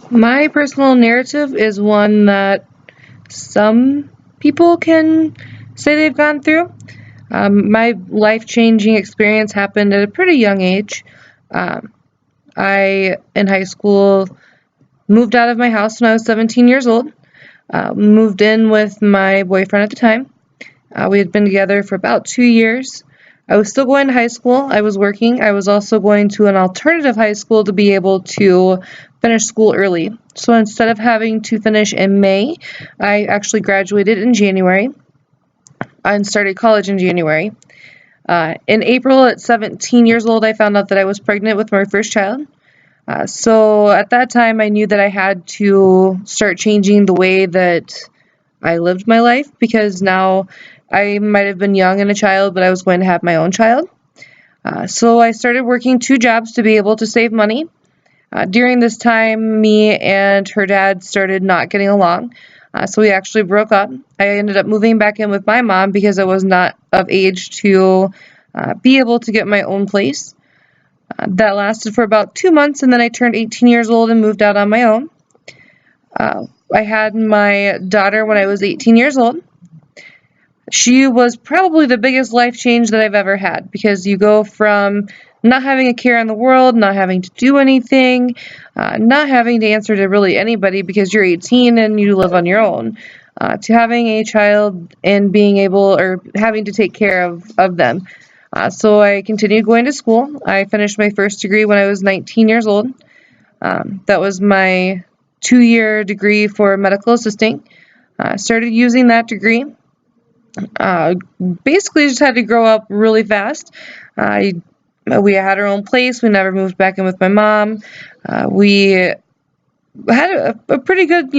My personal narrative is one that some people can say they've gone through. My life changing experience happened at a pretty young age. Um, in high school, moved out of my house when I was 17 years old. Moved in with my boyfriend at the time. We had been together for about 2 years. I was still going to high school. I was working. I was also going to an alternative high school to be able to finish school early. So instead of having to finish in May, I actually graduated in January and started college in January. In April, at 17 years old, I found out that I was pregnant with my first child. So at that time, I knew that I had to start changing the way that I lived my life because now I might have been young and a child, but I was going to have my own child. So I started working two jobs to be able to save money. During this time, me and her dad started not getting along. So we actually broke up. I ended up moving back in with my mom because I was not of age to be able to get my own place. That lasted for about 2 months, and then I turned 18 years old and moved out on my own. I had my daughter when I was 18 years old. She was probably the biggest life change that I've ever had because you go from not having a care in the world, not having to do anything, not having to answer to really anybody because you're 18 and you live on your own, to having a child and being able or having to take care of them. So I continued going to school. I finished my first degree when I was 19 years old. That was my 2-year degree for medical assisting. Started using that degree. Uh, Basically, just had to grow up really fast. I we had our own place. We never moved back in with my mom. We had a pretty good,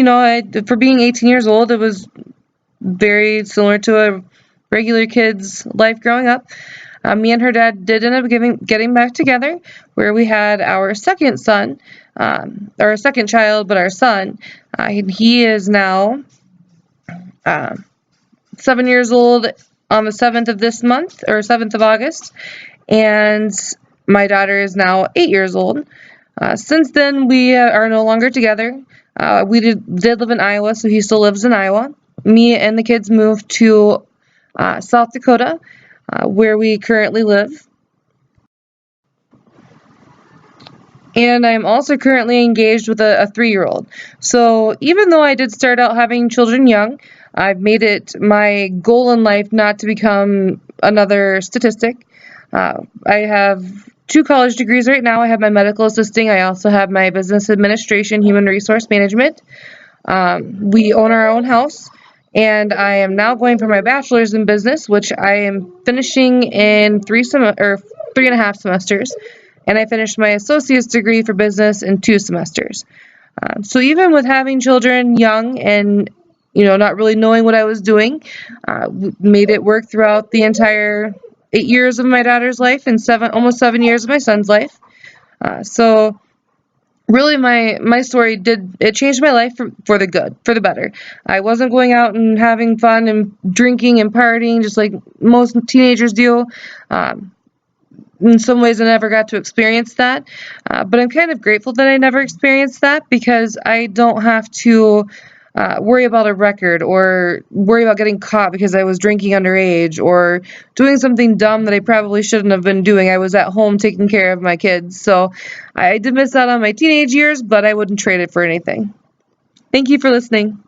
for being 18 years old, it was very similar to a regular kid's life growing up. Me and her dad did end up getting back together, where we had our second son, or a second child, but our son. He is now uh, 7 years old on the 7th of this month, or 7th of August, and my daughter is now 8 years old. Since then, we are no longer together. We did live in Iowa, so he still lives in Iowa. Me and the kids moved to South Dakota, where we currently live. And I'm also currently engaged with a 3-year-old. So even though I did start out having children young, I've made it my goal in life not to become another statistic. I have 2 college degrees right now. I have my medical assisting. I also have my business administration, human resource management. We own our own house, and I am now going for my bachelor's in business, which I am finishing in 3.5 semesters, and I finished my associate's degree for business in 2 semesters. So even with having children young and not really knowing what I was doing, made it work throughout the entire 8 years of my daughter's life and almost 7 years of my son's life. So really my story did it changed my life for the good, for the better. I wasn't going out and having fun and drinking and partying just like most teenagers do. um, in some ways I never got to experience that, but I'm kind of grateful that I never experienced that because I don't have to worry about a record or worry about getting caught because I was drinking underage or doing something dumb that I probably shouldn't have been doing. I was at home taking care of my kids. So I did miss out on my teenage years, but I wouldn't trade it for anything. Thank you for listening.